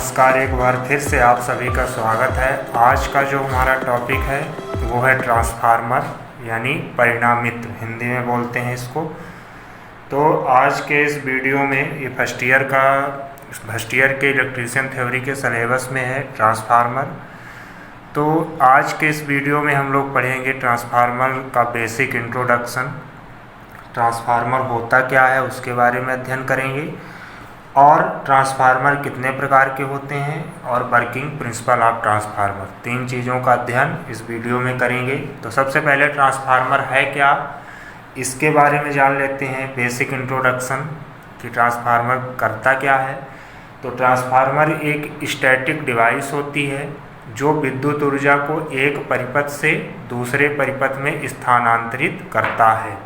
नमस्कार, एक बार फिर से आप सभी का स्वागत है। आज का जो हमारा टॉपिक है वो है ट्रांसफार्मर यानी परिणामित्र, हिंदी में बोलते हैं इसको। तो आज के इस वीडियो में ये फर्स्ट ईयर के इलेक्ट्रीशियन थ्योरी के सिलेबस में है ट्रांसफार्मर। तो आज के इस वीडियो में हम लोग पढ़ेंगे ट्रांसफार्मर का बेसिक इंट्रोडक्शन, ट्रांसफार्मर होता क्या है उसके बारे में अध्ययन करेंगे, और ट्रांसफार्मर कितने प्रकार के होते हैं, और वर्किंग प्रिंसिपल ऑफ ट्रांसफार्मर। 3 चीज़ों का अध्ययन इस वीडियो में करेंगे। तो सबसे पहले ट्रांसफार्मर है क्या, इसके बारे में जान लेते हैं। बेसिक इंट्रोडक्शन कि ट्रांसफार्मर करता क्या है। तो ट्रांसफार्मर एक स्टैटिक डिवाइस होती है जो विद्युत ऊर्जा को एक परिपथ से दूसरे परिपथ में स्थानांतरित करता है।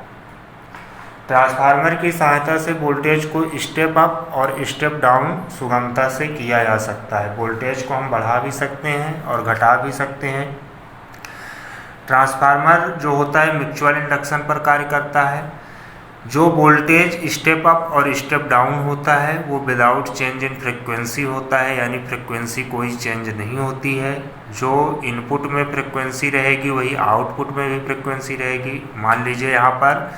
ट्रांसफार्मर की सहायता से वोल्टेज को स्टेप अप और स्टेप डाउन सुगमता से किया जा सकता है। वोल्टेज को हम बढ़ा भी सकते हैं और घटा भी सकते हैं। ट्रांसफार्मर जो होता है म्यूचुअल इंडक्शन पर कार्य करता है। जो वोल्टेज स्टेप अप और स्टेप डाउन होता है वो विदाउट चेंज इन फ्रिक्वेंसी होता है, यानी फ्रिक्वेंसी कोई चेंज नहीं होती है। जो इनपुट में फ्रिक्वेंसी रहेगी वही आउटपुट में भी फ्रिक्वेंसी रहेगी। मान लीजिए यहाँ पर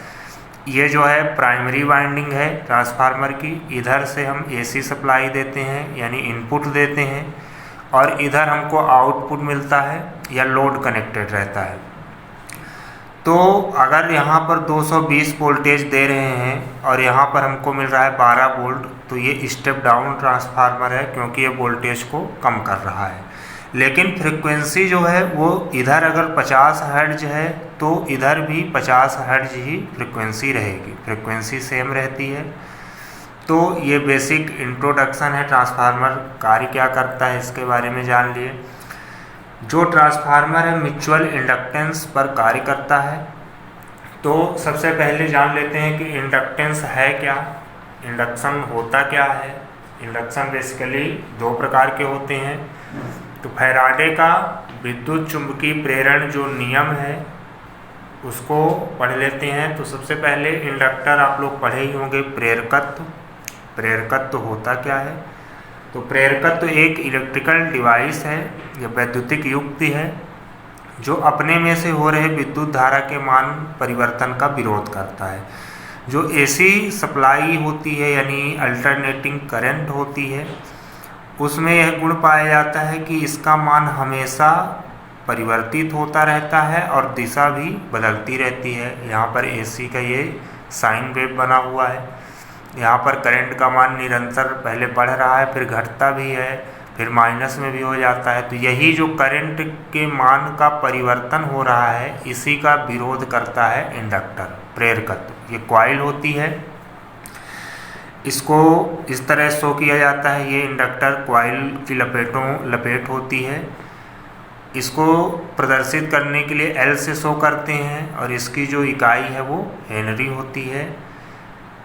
ये जो है प्राइमरी वाइंडिंग है ट्रांसफार्मर की, इधर से हम एसी सप्लाई देते हैं यानी इनपुट देते हैं, और इधर हमको आउटपुट मिलता है या लोड कनेक्टेड रहता है। तो अगर यहाँ पर 220 वोल्टेज दे रहे हैं और यहाँ पर हमको मिल रहा है 12 वोल्ट, तो ये स्टेप डाउन ट्रांसफार्मर है क्योंकि ये वोल्टेज को कम कर रहा है। लेकिन फ्रिक्वेंसी जो है वो इधर अगर 50 हर्ट्ज है तो इधर भी 50 हर्ट्ज ही फ्रिक्वेंसी रहेगी, फ्रिक्वेंसी सेम रहती है। तो ये बेसिक इंट्रोडक्शन है। ट्रांसफार्मर कार्य क्या करता है इसके बारे में जान लिए। जो ट्रांसफार्मर है म्यूचुअल इंडक्टेंस पर कार्य करता है। तो सबसे पहले जान लेते हैं कि इंडक्टेंस है क्या, इंडक्शन होता क्या है। इंडक्शन बेसिकली 2 प्रकार के होते हैं। तो फैराडे का विद्युत चुंबकीय प्रेरण जो नियम है उसको पढ़ लेते हैं। तो सबसे पहले इंडक्टर आप लोग पढ़े ही होंगे, प्रेरकत्व। प्रेरकत्व होता क्या है। तो प्रेरकत्व एक इलेक्ट्रिकल डिवाइस है या वैद्युतिक युक्ति है जो अपने में से हो रहे विद्युत धारा के मान परिवर्तन का विरोध करता है। जो एसी सप्लाई होती है यानी अल्टरनेटिंग करंट होती है उसमें यह गुण पाया जाता है कि इसका मान हमेशा परिवर्तित होता रहता है और दिशा भी बदलती रहती है। यहाँ पर एसी का ये साइन वेव बना हुआ है। यहाँ पर करंट का मान निरंतर पहले बढ़ रहा है, फिर घटता भी है, फिर माइनस में भी हो जाता है। तो यही जो करंट के मान का परिवर्तन हो रहा है इसी का विरोध करता है इंडक्टर, प्रेरकत्व। ये कॉइल होती है, इसको इस तरह शो किया जाता है। ये इंडक्टर कॉइल की लपेट होती है। इसको प्रदर्शित करने के लिए L से शो करते हैं और इसकी जो इकाई है वो हेनरी होती है।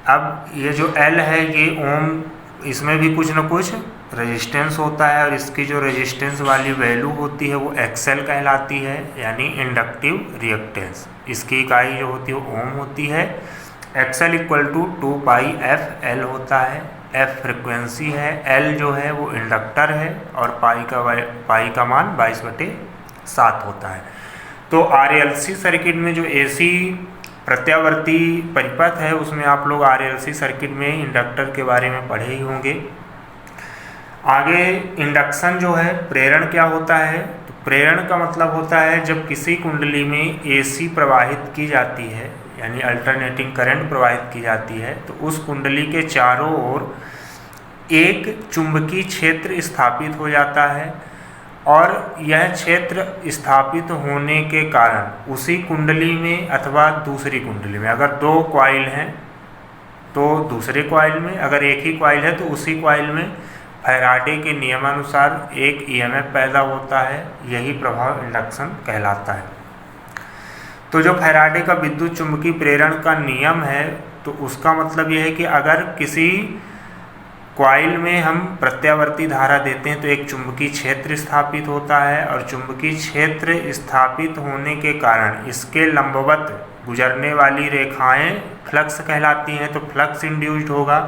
अब ये जो L है ये ओम, इसमें भी कुछ न कुछ रेजिस्टेंस होता है और इसकी जो रेजिस्टेंस वाली वैल्यू होती है वो XL कहलाती है यानी इंडक्टिव रिएक्टेंस। इसकी इकाई जो होती है वो ओम होती है। XL = 2πfL होता है। F फ्रिक्वेंसी है, L जो है वो इंडक्टर है और पाई का मान 22/7 होता है। तो RLC सर्किट में जो AC प्रत्यावर्ती परिपथ है उसमें आप लोग RLC सर्किट में इंडक्टर के बारे में पढ़े ही होंगे। आगे इंडक्शन जो है, प्रेरण क्या होता है। तो प्रेरण का मतलब होता है जब किसी कुंडली में AC प्रवाहित की जाती है यानी अल्टरनेटिंग करंट प्रवाहित की जाती है तो उस कुंडली के चारों ओर एक चुंबकीय क्षेत्र स्थापित हो जाता है, और यह क्षेत्र स्थापित होने के कारण उसी कुंडली में अथवा दूसरी कुंडली में, अगर 2 कॉइल हैं तो दूसरे कॉइल में, अगर एक ही कॉइल है तो उसी कॉइल में फैराडे के नियमानुसार एक EMF पैदा होता है। यही प्रभाव इंडक्शन कहलाता है। तो जो फैराडे का विद्युत चुंबकीय प्रेरण का नियम है तो उसका मतलब यह है कि अगर किसी कॉइल में हम प्रत्यावर्ती धारा देते हैं तो एक चुंबकीय क्षेत्र स्थापित होता है, और चुंबकीय क्षेत्र स्थापित होने के कारण इसके लंबवत गुजरने वाली रेखाएं फ्लक्स कहलाती हैं। तो फ्लक्स इंड्यूस्ड होगा,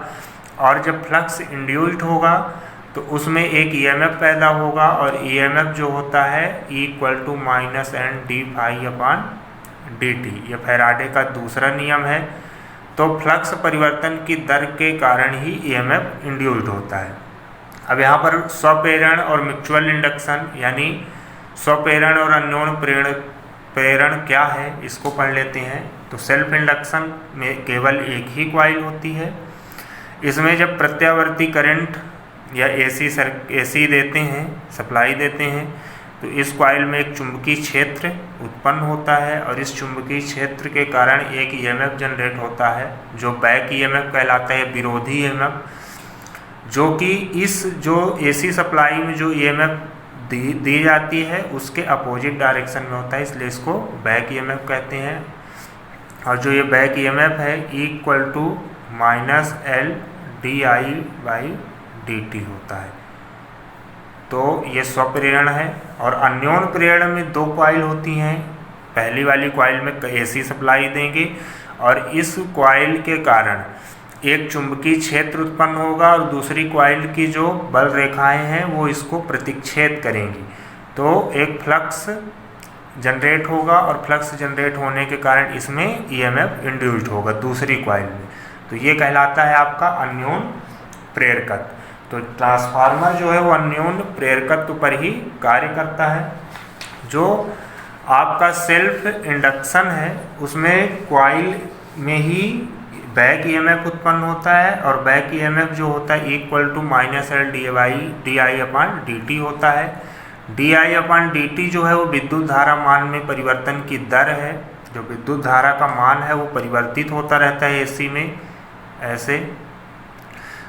और जब फ्लक्स इंड्यूस्ड होगा तो उसमें एक ईएमएफ पैदा होगा और ईएमएफ जो होता है equal to minus N D phi upon D T, ये फैराडे का दूसरा नियम है। तो फ्लक्स परिवर्तन की दर के कारण ही ईएमएफ इंड्यूस्ड होता है। अब यहाँ पर स्वप्रेरण और म्यूचुअल इंडक्शन यानी स्वप्रेरण और अन्योन प्रेरण क्या है इसको पढ़ लेते हैं। तो सेल्फ इंडक्शन में केवल एक ही कॉइल होती है। इसमें जब प्रत्यावर्ती करंट या एसी देते हैं, सप्लाई देते हैं, तो इस कॉइल में एक चुंबकीय क्षेत्र उत्पन्न होता है और इस चुंबकीय क्षेत्र के कारण एक ईएमएफ जनरेट होता है जो बैक ईएमएफ कहलाता है, विरोधी ईएमएफ, जो कि इस जो एसी सप्लाई में जो ईएमएफ दी जाती है उसके अपोजिट डायरेक्शन में होता है, इसलिए इसको बैक ईएमएफ कहते हैं। और जो ये बैक ईएमएफ है equal to minus L D I by D T होता है। तो ये स्वप्रेरण है। और अन्योन प्रेरण में दो कॉइल होती हैं। पहली वाली कॉइल में एसी सप्लाई देंगे और इस कॉइल के कारण एक चुंबकीय क्षेत्र उत्पन्न होगा और दूसरी कॉइल की जो बल रेखाएं हैं वो इसको प्रतिच्छेद करेंगी, तो एक फ्लक्स जनरेट होगा और फ्लक्स जनरेट होने के कारण इसमें ईएमएफ इंड्यूस्ड होगा दूसरी कॉइल में। तो ये कहलाता है आपका अन्योन प्रेरकत्व। तो ट्रांसफार्मर जो है वो अन्योन प्रेरकत्व पर ही कार्य करता है। जो आपका सेल्फ इंडक्शन है उसमें कॉइल में ही बैक ईएमएफ उत्पन्न होता है और बैक ईएमएफ जो होता है equal to minus L D I upon D T होता है। D I upon D T जो है वो विद्युत धारा मान में परिवर्तन की दर है। जो विद्युत धारा का मान है वो परिवर्तित होता रहता है एसी में ऐसे।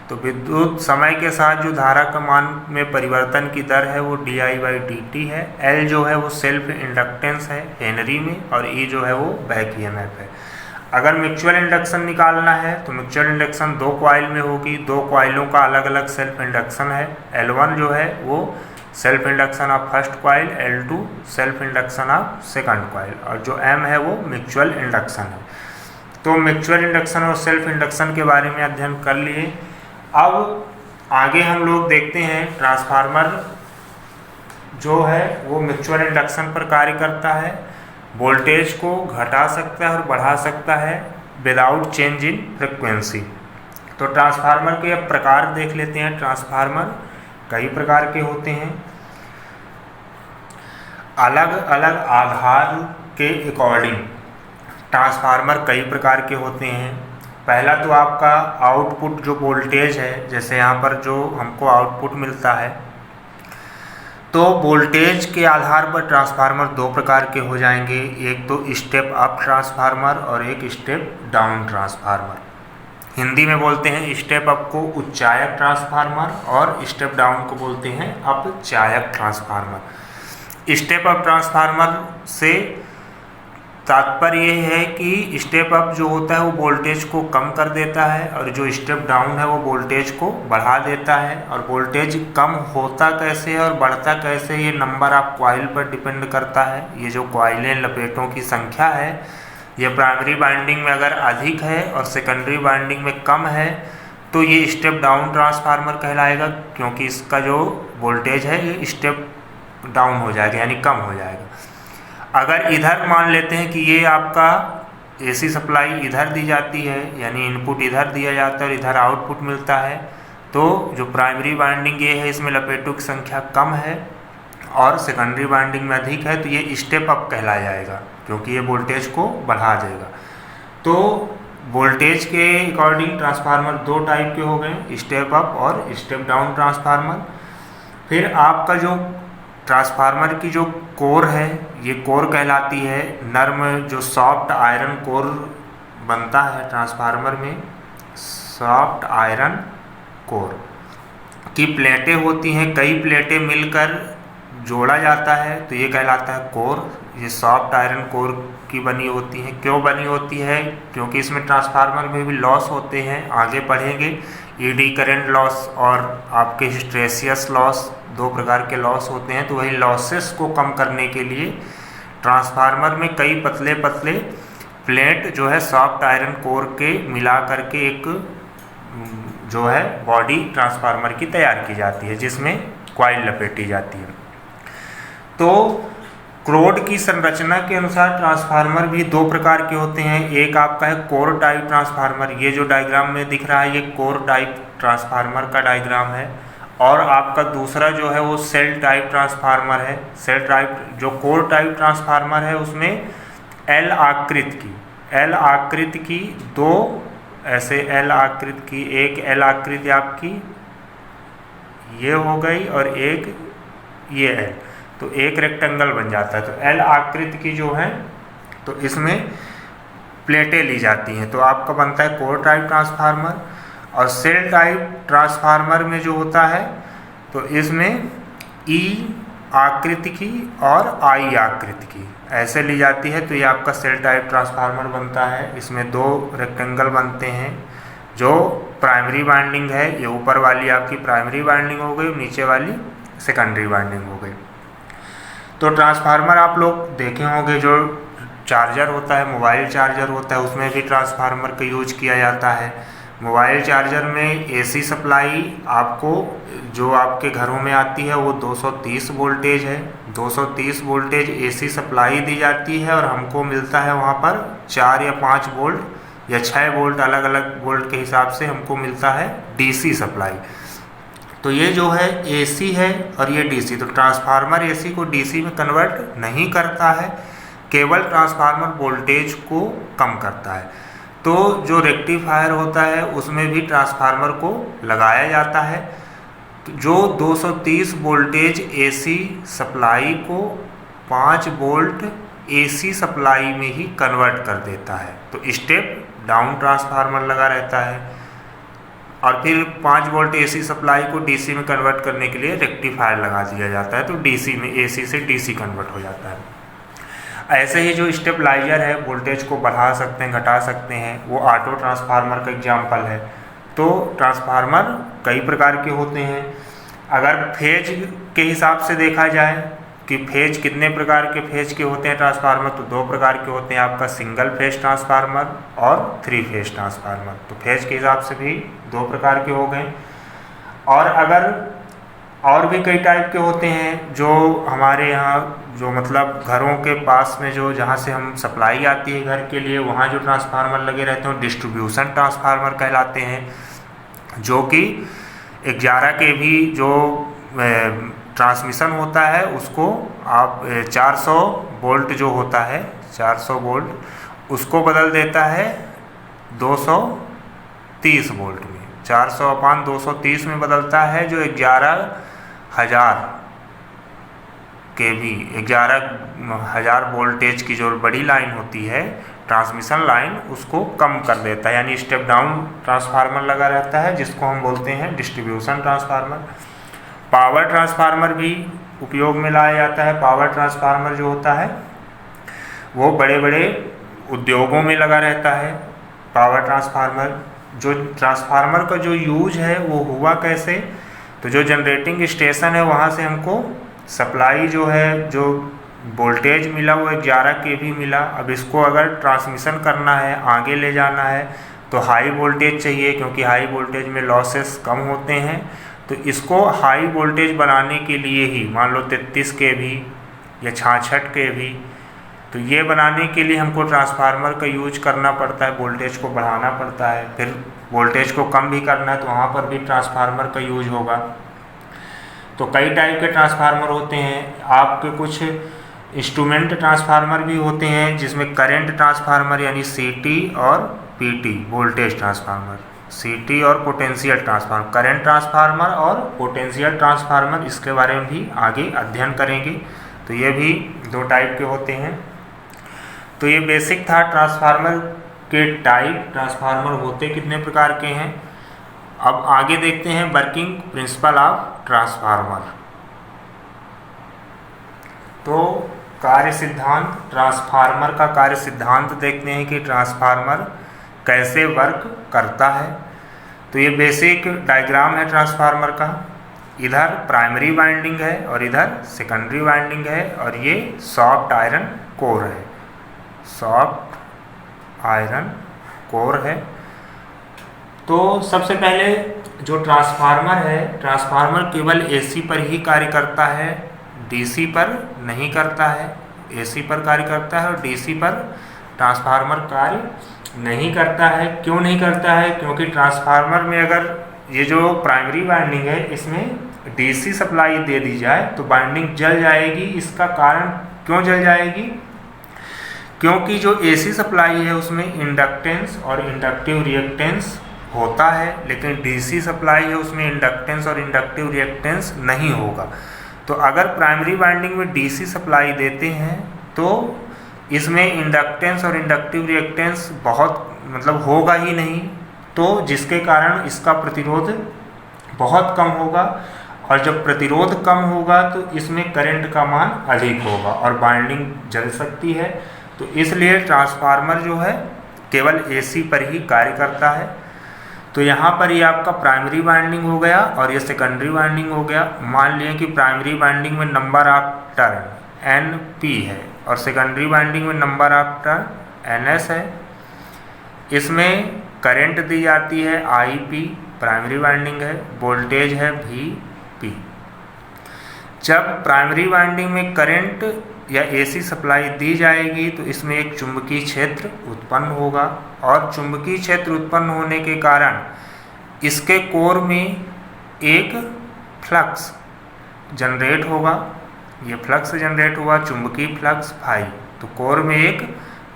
तो विद्युत समय के साथ जो धारा का मान में परिवर्तन की दर है वो D I by D T है। एल जो है वो सेल्फ इंडक्टेंस है हेनरी में और ई जो है वो बैक ईएमएफ है। अगर म्यूचुअल इंडक्शन निकालना है तो म्यूचुअल इंडक्शन दो कॉइल में होगी, दो कॉइलों का अलग अलग सेल्फ इंडक्शन है। L1 जो है वो self induction of first coil, L2 self induction of second coil और जो M है वो म्यूचुअल इंडक्शन है। तो म्यूचुअल इंडक्शन और सेल्फ इंडक्शन के बारे में अध्ययन कर लिए। अब आगे हम लोग देखते हैं ट्रांसफार्मर जो है वो म्यूचुअल इंडक्शन पर कार्य करता है, वोल्टेज को घटा सकता है और बढ़ा सकता है विदाउट चेंज इन फ्रिक्वेंसी। तो ट्रांसफार्मर के अब प्रकार देख लेते हैं। ट्रांसफार्मर कई प्रकार के होते हैं, अलग अलग आधार के अकॉर्डिंग ट्रांसफार्मर कई प्रकार के होते हैं। पहला तो आपका आउटपुट जो वोल्टेज है, जैसे यहाँ पर जो हमको आउटपुट मिलता है, तो वोल्टेज के आधार पर ट्रांसफार्मर दो प्रकार के हो जाएंगे, एक तो स्टेप अप ट्रांसफार्मर और एक स्टेप डाउन ट्रांसफार्मर। हिंदी में बोलते हैं स्टेप अप को उच्चायक ट्रांसफार्मर और स्टेप डाउन को बोलते हैं अपचायक ट्रांसफार्मर। स्टेप अप ट्रांसफार्मर से तात्पर्य ये है कि स्टेप अप जो होता है वो वोल्टेज को कम कर देता है और जो स्टेप डाउन है वो वोल्टेज को बढ़ा देता है। और वोल्टेज कम होता कैसे है और बढ़ता कैसे, ये नंबर ऑफ कॉइल पर डिपेंड करता है। ये जो कॉइलें लपेटों की संख्या है ये प्राइमरी वाइंडिंग में अगर अधिक है और सेकेंडरी वाइंडिंग में कम है तो ये स्टेप डाउन ट्रांसफार्मर कहलाएगा, क्योंकि इसका जो वोल्टेज है ये स्टेप डाउन हो जाएगा यानी कम हो जाएगा। अगर इधर मान लेते हैं कि ये आपका एसी सप्लाई इधर दी जाती है यानी इनपुट इधर दिया जाता है और इधर आउटपुट मिलता है, तो जो प्राइमरी वाइंडिंग ये है इसमें लपेटों की संख्या कम है और सेकेंडरी वाइंडिंग में अधिक है, तो ये स्टेप अप कहलाया जाएगा क्योंकि ये वोल्टेज को बढ़ा देगा। तो वोल्टेज के अकॉर्डिंग ट्रांसफार्मर दो टाइप के हो गए, स्टेप अप और स्टेप डाउन ट्रांसफार्मर। फिर आपका जो ट्रांसफार्मर की जो कोर है ये कोर कहलाती है, नर्म जो सॉफ्ट आयरन कोर बनता है ट्रांसफार्मर में, सॉफ्ट आयरन कोर की प्लेटें होती हैं, कई प्लेटें मिलकर जोड़ा जाता है तो ये कहलाता है कोर। ये सॉफ्ट आयरन कोर की बनी होती है। क्यों बनी होती है? क्योंकि इसमें ट्रांसफार्मर में भी लॉस होते हैं, आगे पढ़ेंगे। ईडी करंट लॉस और आपके हिस्ट्रेसियस लॉस, दो प्रकार के लॉस होते हैं। तो वही लॉसेस को कम करने के लिए ट्रांसफार्मर में कई पतले पतले प्लेट जो है सॉफ्ट आयरन कोर के मिला करके एक जो है बॉडी ट्रांसफार्मर की तैयार की जाती है, जिसमें कॉइल लपेटी जाती है। तो क्रोड की संरचना के अनुसार ट्रांसफार्मर भी दो प्रकार के होते हैं। एक आपका है कोर टाइप ट्रांसफार्मर, ये जो डायग्राम में दिख रहा है ये कोर टाइप ट्रांसफार्मर का डायग्राम है। और आपका दूसरा जो है वो सेल टाइप ट्रांसफार्मर है। सेल टाइप जो कोर टाइप ट्रांसफार्मर है उसमें एल आकृति की दो ऐसे एल आकृति की, एक एल आकृति आपकी ये हो गई और एक ये एल, तो एक रेक्टेंगल बन जाता है। तो एल आकृति की जो है तो इसमें प्लेटें ली जाती हैं, तो आपका बनता है कोर टाइप ट्रांसफार्मर। और सेल टाइप ट्रांसफार्मर में जो होता है तो इसमें ई आकृति की और आई आकृति की ऐसे ली जाती है, तो ये आपका सेल टाइप ट्रांसफार्मर बनता है। इसमें दो रेक्टेंगल बनते हैं। जो प्राइमरी वाइंडिंग है ये ऊपर वाली आपकी प्राइमरी वाइंडिंग हो गई, नीचे वाली सेकेंडरी वाइंडिंग हो गई। तो ट्रांसफार्मर आप लोग देखे होंगे, जो चार्जर होता है, मोबाइल चार्जर होता है, उसमें भी ट्रांसफार्मर का यूज किया जाता है। मोबाइल चार्जर में एसी सप्लाई आपको जो आपके घरों में आती है वो 230 वोल्टेज है। 230 वोल्टेज एसी सप्लाई दी जाती है और हमको मिलता है वहाँ पर 4 या 5 वोल्ट या 6 वोल्ट, अलग अलग वोल्ट के हिसाब से हमको मिलता है डीसी सप्लाई। तो ये जो है एसी है और ये डीसी। तो ट्रांसफार्मर एसी को डीसी में कन्वर्ट नहीं करता है, केवल ट्रांसफार्मर वोल्टेज को कम करता है। तो जो रेक्टिफायर होता है उसमें भी ट्रांसफार्मर को लगाया जाता है, जो 230 वोल्टेज एसी सप्लाई को 5 वोल्ट एसी सप्लाई में ही कन्वर्ट कर देता है। तो स्टेप डाउन ट्रांसफार्मर लगा रहता है और फिर 5 वोल्ट एसी सप्लाई को डीसी में कन्वर्ट करने के लिए रेक्टिफायर लगा दिया जाता है, तो डीसी में एसी से डीसी कन्वर्ट हो जाता है। ऐसे ही जो स्टेबलाइजर है वोल्टेज को बढ़ा सकते हैं, घटा सकते हैं, वो ऑटो ट्रांसफार्मर का एग्जाम्पल है। तो ट्रांसफार्मर कई प्रकार के होते हैं। अगर फेज के हिसाब से देखा जाए कि फेज कितने प्रकार के फेज के होते हैं ट्रांसफार्मर, तो 2 प्रकार के होते हैं, आपका सिंगल फेज ट्रांसफार्मर और 3 फेज ट्रांसफार्मर। तो फेज के हिसाब से भी 2 प्रकार के हो गए। और अगर और भी कई टाइप के होते हैं जो हमारे यहाँ जो मतलब घरों के पास में जो जहाँ से हम सप्लाई आती है घर के लिए, वहाँ जो ट्रांसफार्मर लगे रहते हैं डिस्ट्रीब्यूशन ट्रांसफार्मर कहलाते हैं, जो कि 11 के भी जो ट्रांसमिशन होता है उसको आप 400 वोल्ट जो होता है 400 वोल्ट उसको बदल देता है 230 वोल्ट में। 400/230 में बदलता है, जो 11,000 के भी 11,000 वोल्टेज की जो बड़ी लाइन होती है ट्रांसमिशन लाइन उसको कम कर देता है, यानी स्टेप डाउन ट्रांसफार्मर लगा रहता है, जिसको हम बोलते हैं डिस्ट्रीब्यूशन ट्रांसफार्मर। पावर ट्रांसफार्मर भी उपयोग में लाया जाता है। पावर ट्रांसफार्मर जो होता है वो बड़े बड़े उद्योगों में लगा रहता है। पावर ट्रांसफार्मर जो ट्रांसफार्मर का जो यूज है वो हुआ कैसे, तो जो जनरेटिंग स्टेशन है वहाँ से हमको सप्लाई जो है जो वोल्टेज मिला वो 11 kV मिला। अब इसको अगर ट्रांसमिशन करना है, आगे ले जाना है, तो हाई वोल्टेज चाहिए, क्योंकि हाई वोल्टेज में लॉसेस कम होते हैं। तो इसको हाई वोल्टेज बनाने के लिए ही मान लो 33 kV या 66 kV, तो ये बनाने के लिए हमको ट्रांसफार्मर का यूज करना पड़ता है, वोल्टेज को बढ़ाना पड़ता है। फिर वोल्टेज को कम भी करना है तो वहाँ पर भी ट्रांसफार्मर का यूज होगा। तो कई टाइप के ट्रांसफार्मर होते हैं। आपके कुछ इंस्ट्रूमेंट ट्रांसफार्मर भी होते हैं, जिसमें करंट ट्रांसफार्मर यानी सीटी और पीटी वोल्टेज ट्रांसफार्मर, सीटी और पोटेंशियल ट्रांसफार्मर, करंट ट्रांसफार्मर और पोटेंशियल ट्रांसफार्मर, इसके बारे में भी आगे अध्ययन करेंगे। तो ये भी 2 टाइप के होते हैं। तो ये बेसिक था ट्रांसफार्मर के टाइप, ट्रांसफार्मर होते कितने प्रकार के हैं। अब आगे देखते हैं वर्किंग प्रिंसिपल ऑफ ट्रांसफार्मर। तो कार्य सिद्धांत, ट्रांसफार्मर का कार्य सिद्धांत देखते हैं कि ट्रांसफार्मर कैसे वर्क करता है। तो ये बेसिक डायग्राम है ट्रांसफार्मर का। इधर प्राइमरी वाइंडिंग है और इधर सेकेंडरी वाइंडिंग है, और ये सॉफ्ट आयरन कोर है, सॉफ्ट आयरन कोर है। तो सबसे पहले जो ट्रांसफार्मर है, ट्रांसफार्मर केवल एसी पर ही कार्य करता है, डीसी पर नहीं करता है। एसी पर कार्य करता है और डीसी पर ट्रांसफार्मर कार्य नहीं करता है। क्यों नहीं करता है? क्योंकि ट्रांसफार्मर में अगर ये जो प्राइमरी वाइंडिंग है इसमें डीसी सप्लाई दे दी जाए तो वाइंडिंग जल जाएगी। इसका कारण क्यों जल जाएगी? क्योंकि जो एसी सप्लाई है उसमें इंडक्टेंस और इंडक्टिव रिएक्टेंस होता है, लेकिन डीसी सप्लाई है उसमें इंडक्टेंस और इंडक्टिव रिएक्टेंस नहीं होगा। तो अगर प्राइमरी वाइंडिंग में डीसी सप्लाई देते हैं तो इसमें इंडक्टेंस और इंडक्टिव रिएक्टेंस बहुत होगा ही नहीं, तो जिसके कारण इसका प्रतिरोध बहुत कम होगा, और जब प्रतिरोध कम होगा तो इसमें करंट का मान अधिक होगा और वाइंडिंग जल सकती है। तो इसलिए ट्रांसफार्मर जो है केवल एसी पर ही कार्य करता है। तो यहाँ पर ये आपका प्राइमरी वाइंडिंग हो गया और ये सेकेंडरी वाइंडिंग हो गया। मान लिया कि प्राइमरी वाइंडिंग में नंबर ऑफ टर्न NP है और सेकेंडरी वाइंडिंग में नंबर ऑफ टर्न NS है। इसमें करंट दी जाती है IP, प्राइमरी वाइंडिंग है, वोल्टेज है VP। जब प्राइमरी वाइंडिंग में करंट या एसी सप्लाई दी जाएगी तो इसमें एक चुंबकीय क्षेत्र उत्पन्न होगा, और चुंबकीय क्षेत्र उत्पन्न होने के कारण इसके कोर में एक फ्लक्स जनरेट होगा। ये फ्लक्स जनरेट हुआ चुंबकीय फ्लक्स फाई, तो कोर में एक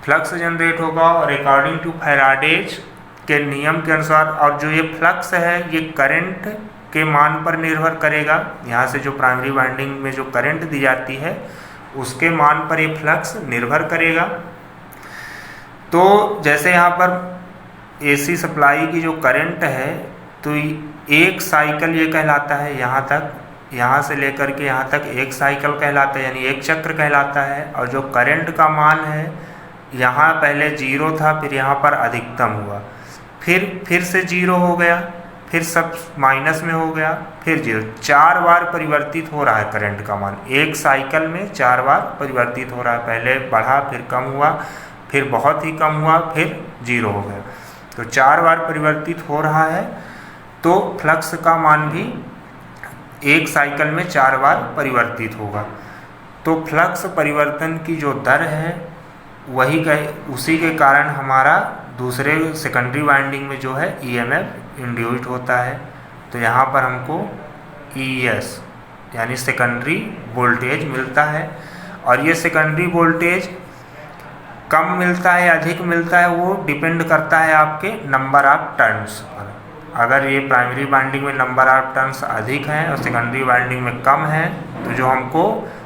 फ्लक्स जनरेट होगा और अकॉर्डिंग टू फैराडेज के नियम के अनुसार, और जो ये फ्लक्स है ये करंट के मान पर निर्भर करेगा। यहाँ से जो प्राइमरी वाइंडिंग में जो करंट दी जाती है उसके मान पर ये फ्लक्स निर्भर करेगा। तो जैसे यहाँ पर एसी सप्लाई की जो करंट है तो एक साइकिल ये कहलाता है, यहाँ से लेकर के यहाँ तक एक साइकिल कहलाता है, यानी एक चक्र कहलाता है। और जो करंट का मान है यहाँ पहले 0 था, फिर यहाँ पर अधिकतम हुआ, फिर से 0 हो गया, फिर सब माइनस में हो गया, फिर 0। 4 बार परिवर्तित हो रहा है करंट का मान, एक साइकिल में 4 बार परिवर्तित हो रहा है। पहले बढ़ा, फिर कम हुआ, फिर बहुत ही कम हुआ, फिर 0 हो गया। तो 4 बार परिवर्तित हो रहा है, तो फ्लक्स का मान भी एक साइकिल में 4 बार परिवर्तित होगा। तो फ्लक्स परिवर्तन की जो दर है उसी के कारण हमारा दूसरे सेकेंडरी वाइंडिंग में जो है EMF इंड्यूस्ड होता है। तो यहाँ पर हमको ES यानी सेकेंडरी वोल्टेज मिलता है, और ये सेकेंडरी वोल्टेज कम मिलता है अधिक मिलता है वो डिपेंड करता है आपके नंबर ऑफ टर्न्स पर। अगर ये प्राइमरी वाइंडिंग में नंबर ऑफ टर्न्स अधिक हैं और सेकेंडरी वाइंडिंग में कम है तो जो हमको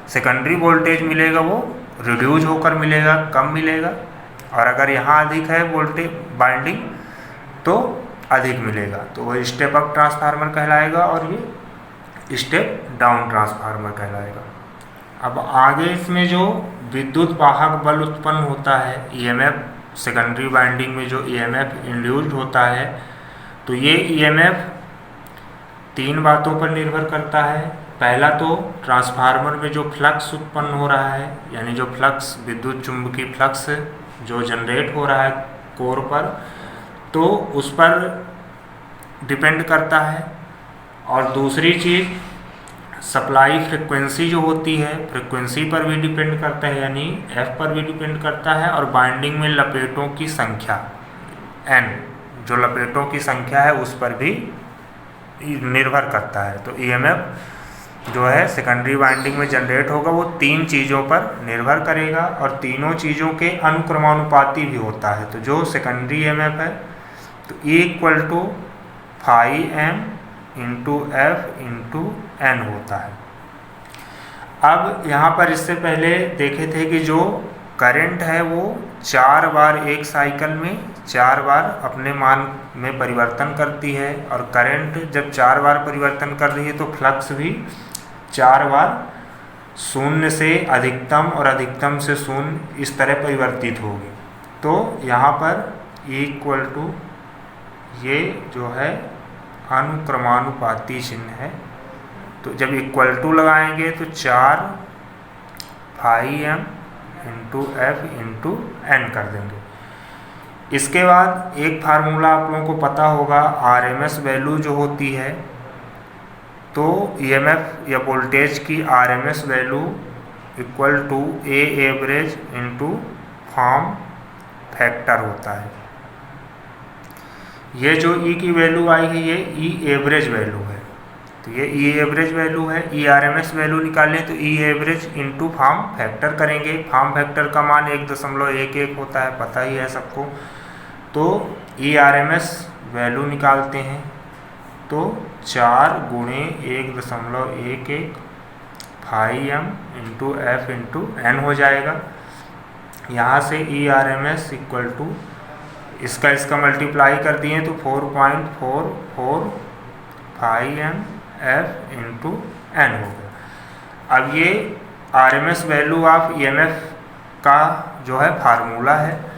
सेकेंडरी वोल्टेज मिलेगा वो रिड्यूज होकर मिलेगा, कम मिलेगा। और अगर यहाँ अधिक है वोल्टेज वाइंडिंग तो अधिक मिलेगा, तो वो स्टेप अप ट्रांसफार्मर कहलाएगा और ये स्टेप डाउन ट्रांसफार्मर कहलाएगा। अब आगे इसमें जो विद्युत वाहक बल उत्पन्न होता है EMF, सेकेंडरी वाइंडिंग में जो EMF इंड्यूस्ड होता है, तो ये EMF 3 बातों पर निर्भर करता है। पहला तो ट्रांसफार्मर में जो फ्लक्स उत्पन्न हो रहा है, यानी जो फ्लक्स विद्युत चुंबकीय फ्लक्स जो जनरेट हो रहा है कोर पर, तो उस पर डिपेंड करता है। और दूसरी चीज़ सप्लाई फ्रिक्वेंसी जो होती है, फ्रिक्वेंसी पर भी डिपेंड करता है, यानी F पर भी डिपेंड करता है। और बाइंडिंग में लपेटों की संख्या N, जो लपेटों की संख्या है उस पर भी निर्भर करता है। तो EMF जो है सेकेंडरी वाइंडिंग में जनरेट होगा वो 3 चीज़ों पर निर्भर करेगा, और तीनों चीज़ों के अनुक्रमानुपाती भी होता है। तो जो सेकेंडरी EMF है तो E = φm × F × N होता है। अब यहाँ पर इससे पहले देखे थे कि जो करंट है वो 4 बार एक साइकिल में 4 बार अपने मान में परिवर्तन करती है, और करंट जब 4 बार परिवर्तन कर रही है तो फ्लक्स भी 4 बार शून्य से अधिकतम और अधिकतम से शून्य इस तरह परिवर्तित होगी। तो यहाँ पर E ये जो है अनुक्रमानुपाती चिन्ह है, तो जब इक्वल लगाएंगे तो 4 φm × F × N कर देंगे। इसके बाद एक फार्मूला आप लोगों को पता होगा, आरएमएस वैल्यू जो होती है, तो ईएमएफ या वोल्टेज की RMS value equal to a average into form factor होता है। ये जो ई की वैल्यू आई है ये ई एवरेज वैल्यू है, तो ये ई एवरेज वैल्यू है। ई आरएमएस वैल्यू निकालें तो ई एवरेज इंटू फॉर्म फैक्टर करेंगे। फॉर्म फैक्टर का मान 1.11 होता है, पता ही है सबको। तो ई आरएमएस वैल्यू निकालते हैं तो 4 गुणे 1.11 5m into F into N हो जाएगा। यहाँ से ई आरएमएस इक्वल टू इसका मल्टीप्लाई कर दिए तो 4.445m एफ इंटू एन हो गया। अब ये आरएमएस वैल्यू ऑफ ईएमएफ का जो है फार्मूला है।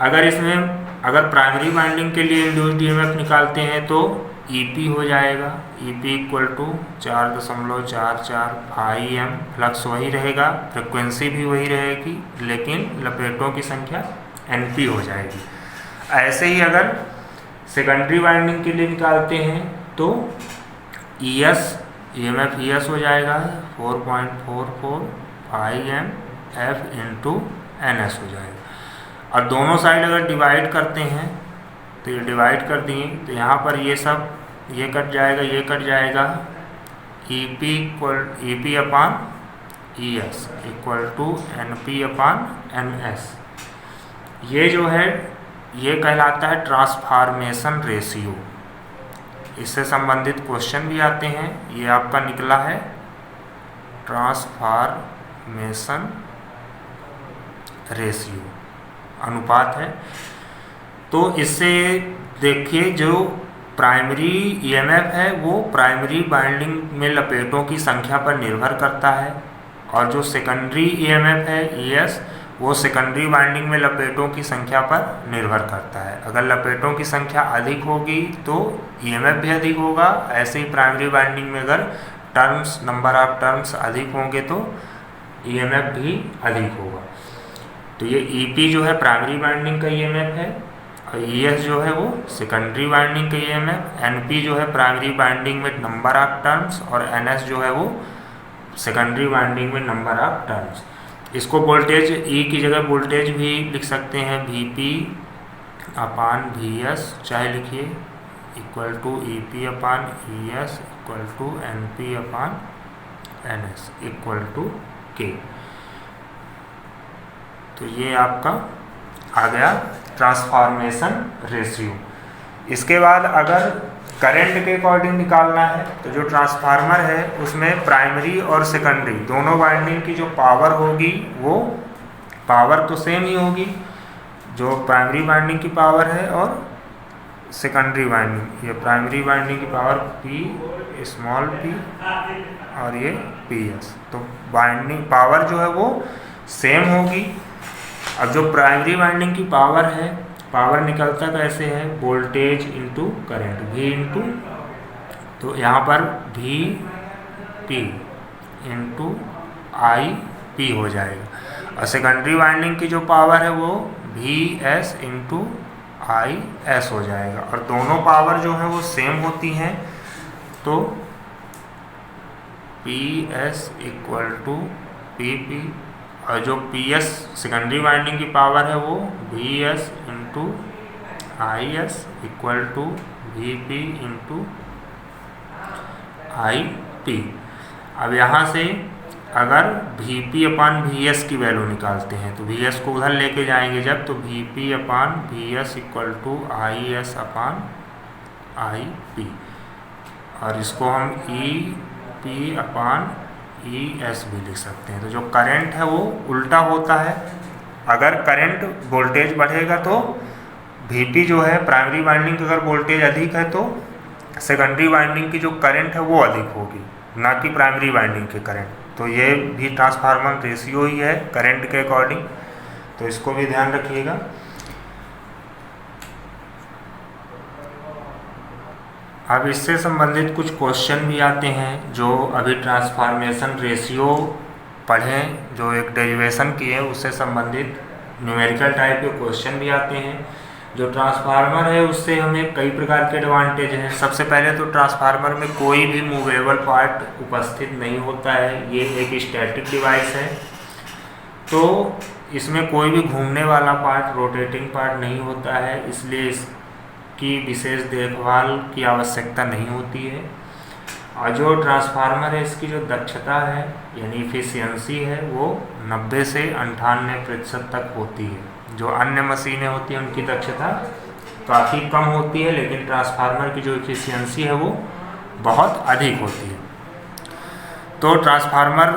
अगर प्राइमरी वाइंडिंग के लिए इंड्यूस्ड ईएमएफ निकालते हैं तो ईपी हो जाएगा, EP equal to 4.445m, flux वही रहेगा, फ्रिक्वेंसी भी वही रहेगी, लेकिन लपेटों की संख्या एनपी हो जाएगी। ऐसे ही अगर सेकेंडरी वाइंडिंग के लिए निकालते हैं तो ईएस ईएमएफ ईएस हो जाएगा 4.445m एफ इंटू एनएस हो जाएगा। और दोनों साइड अगर डिवाइड करते हैं तो ये डिवाइड कर दिए तो यहाँ पर ये सब ये कट जाएगा, ये कट जाएगा। EP upon ES equal to NP upon NS. ये जो है ये कहलाता है ट्रांसफॉर्मेशन रेशियो। इससे संबंधित क्वेश्चन भी आते हैं। ये आपका निकला है ट्रांसफॉर्मेशन रेशियो, अनुपात है। तो इससे देखिए जो प्राइमरी ईएमएफ है वो प्राइमरी वाइंडिंग में लपेटों की संख्या पर निर्भर करता है, और जो सेकेंडरी ईएमएफ है ईएस वो सेकेंडरी वाइंडिंग में लपेटों की संख्या पर निर्भर करता है। अगर लपेटों की संख्या अधिक होगी तो ईएमएफ भी अधिक होगा। ऐसे ही प्राइमरी वाइंडिंग में अगर नंबर ऑफ टर्म्स अधिक होंगे तो ईएमएफ भी अधिक होगा। तो ये ईपी जो है प्राइमरी वाइंडिंग का ईएमएफ है, और ईएस जो है वो सेकेंडरी वाइंडिंग का ईएमएफ, एनपी जो है प्राइमरी वाइंडिंग में नंबर ऑफ टर्म्स, और एनएस जो है वो सेकेंडरी वाइंडिंग में नंबर ऑफ टर्म्स। इसको वोल्टेज ई की जगह वोल्टेज भी लिख सकते हैं, वीपी अपान वीएस चाहे लिखिए, equal to EP upon ES equal to NP upon NS equal to K. तो ये आपका आ गया ट्रांसफॉर्मेशन रेशियो। इसके बाद अगर करंट के अकॉर्डिंग निकालना है तो जो ट्रांसफार्मर है उसमें प्राइमरी और सेकेंडरी दोनों वाइंडिंग की जो पावर होगी वो पावर तो सेम ही होगी, जो प्राइमरी वाइंडिंग की पावर है और सेकेंडरी वाइंडिंग, ये प्राइमरी वाइंडिंग की पावर पी स्मॉल पी और ये पी एस, तो वाइंडिंग पावर जो है वो सेम होगी। अब जो प्राइमरी वाइंडिंग की पावर है, पावर निकलता कैसे है, voltage into current, V into, तो यहाँ पर V P into I P हो जाएगा। और सेकेंडरी वाइंडिंग की जो पावर है वो V S into I S हो जाएगा। और दोनों पावर जो है वो सेम होती हैं, तो P S equal to P P, और जो पी एस सेकेंडरी वाइंडिंग की पावर है वो V S into I S equal to V P into I P. अब यहाँ से अगर V P upon V S की वैल्यू निकालते हैं तो वी एस को उधर लेके जाएंगे जब, तो V P upon V S equal to I S upon I P, और इसको हम ई पी अपान ई एस भी लिख सकते हैं। तो जो करंट है वो उल्टा होता है, अगर करंट वोल्टेज बढ़ेगा तो वीपी जो है प्राइमरी वाइंडिंग की अगर वोल्टेज अधिक है तो सेकेंडरी वाइंडिंग की जो करंट है वो अधिक होगी, ना कि प्राइमरी वाइंडिंग के करंट। तो ये भी ट्रांसफार्मर रेशियो ही है करंट के अकॉर्डिंग, तो इसको भी ध्यान रखिएगा। अब इससे संबंधित कुछ क्वेश्चन भी आते हैं जो अभी ट्रांसफॉर्मेशन रेशियो पढ़ें, जो एक डेरिवेशन किए उससे संबंधित न्यूमेरिकल टाइप के क्वेश्चन भी आते हैं। जो ट्रांसफार्मर है उससे हमें कई प्रकार के एडवांटेज हैं। सबसे पहले तो ट्रांसफार्मर में कोई भी मूवेबल पार्ट उपस्थित नहीं होता है, ये एक स्टैटिक डिवाइस है, तो इसमें कोई भी घूमने वाला पार्ट, रोटेटिंग पार्ट नहीं होता है, इसलिए इसकी विशेष देखभाल की आवश्यकता नहीं होती है। और जो ट्रांसफार्मर है इसकी जो दक्षता है यानी इफिशियंसी है वो 90 से 98% तक होती है। जो अन्य मशीनें होती हैं उनकी दक्षता काफ़ी कम होती है, लेकिन ट्रांसफार्मर की जो इफिशियंसी है वो बहुत अधिक होती है। तो ट्रांसफार्मर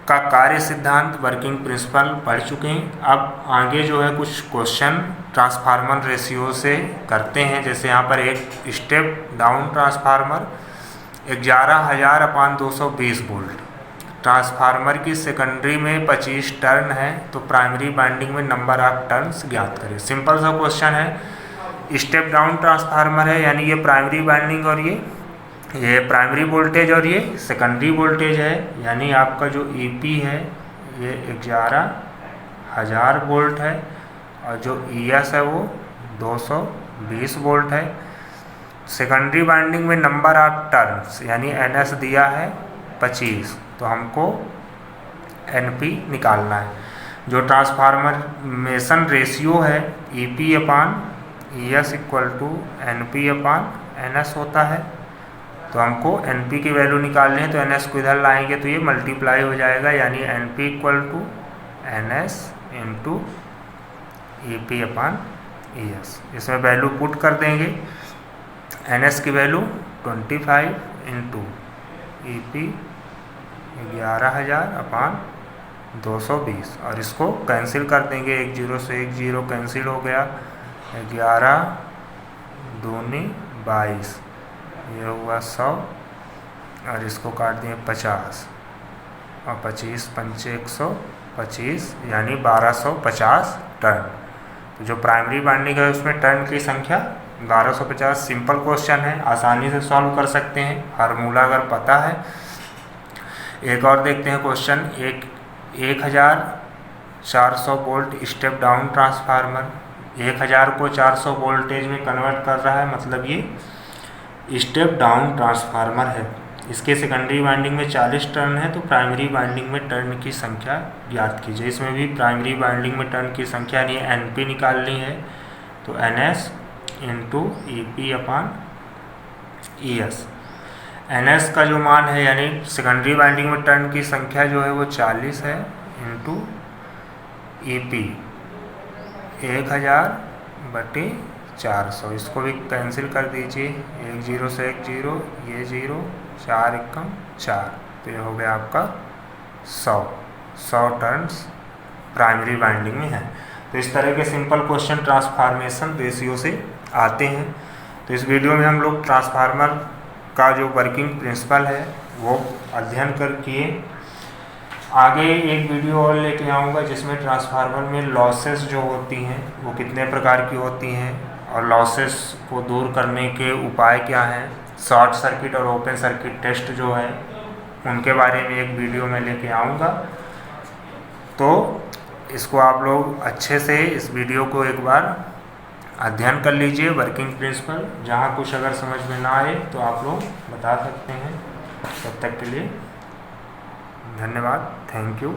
का कार्य सिद्धांत, वर्किंग प्रिंसिपल पढ़ चुके हैं। अब आगे जो है कुछ क्वेश्चन ट्रांसफार्मर रेशियो से करते हैं। जैसे यहाँ पर एक step down transformer 11,000/220 volt, transformer की सेकेंडरी में 25 टर्न है, तो प्राइमरी वाइंडिंग में नंबर ऑफ टर्न्स ज्ञात करें। सिंपल सा क्वेश्चन है। स्टेप डाउन ट्रांसफार्मर है यानी ये प्राइमरी वाइंडिंग और ये प्राइमरी वोल्टेज और ये सेकेंडरी वोल्टेज है, यानी आपका जो ईपी है ये 11,000 वोल्ट है और जो ईएस है वो 220 वोल्ट है। सेकेंडरी वाइंडिंग में नंबर ऑफ टर्न्स यानी एनएस दिया है 25, तो हमको एनपी निकालना है। जो ट्रांसफार्मेशन रेशियो है EP upon ES equal to NP upon NS होता है, तो हमको एनपी की वैल्यू निकालनी है, तो एनएस को इधर लाएंगे तो ये मल्टीप्लाई हो जाएगा, यानी NP equal to NS into EP upon ES. इसमें वैल्यू पुट कर देंगे। एनएस की वैल्यू 25 इंटू ईपी 11,000/220 और इसको कैंसिल कर देंगे। 1 0 से 1 0 कैंसिल हो गया, 11 दूनी 22, ये हुआ 100 और इसको काट दिए 50 और 25 पंचे 125 यानी 1250 टर्न। तो जो प्राइमरी वाइंडिंग है उसमें टर्न की संख्या 1250। सिंपल क्वेश्चन है, आसानी से सॉल्व कर सकते हैं, फार्मूला अगर पता है। एक और देखते हैं question. 1400 volt step down transformer 1000 को 400 वोल्टेज में कन्वर्ट कर रहा है, मतलब ये स्टेप डाउन ट्रांसफार्मर है। इसके सेकेंडरी वाइंडिंग में 40 टर्न है, तो प्राइमरी वाइंडिंग में टर्न की संख्या ज्ञात कीजिए। इसमें भी प्राइमरी वाइंडिंग में टर्न की संख्या यानी एनपी निकालनी है, तो NS into EP upon ES. NS का जो मान है यानी सेकेंडरी वाइंडिंग में टर्न की संख्या जो है वो 40 है, इंटू ईपी 1000/400। इसको भी कैंसिल कर दीजिए, 1 0 से 1 0, ये 0, 4 एकम 4, तो ये हो गया आपका 100 टर्न्स प्राइमरी वाइंडिंग में है। तो इस तरह के सिंपल क्वेश्चन ट्रांसफार्मेशन रेशियो से आते हैं। तो इस वीडियो में हम लोग ट्रांसफार्मर का जो वर्किंग प्रिंसिपल है वो अध्ययन कर किए। आगे एक वीडियो और लेके आऊँगा जिसमें ट्रांसफार्मर में लॉसेस जो होती हैं वो कितने प्रकार की होती हैं और लॉसेस को दूर करने के उपाय क्या हैं, शॉर्ट सर्किट और ओपन सर्किट टेस्ट जो है उनके बारे में एक वीडियो में लेके आऊँगा। तो इसको आप लोग अच्छे से इस वीडियो को एक बार अध्ययन कर लीजिए, वर्किंग प्रिंसिपल। जहाँ कुछ अगर समझ में ना आए तो आप लोग बता सकते हैं। तब तक के लिए धन्यवाद, थैंक यू।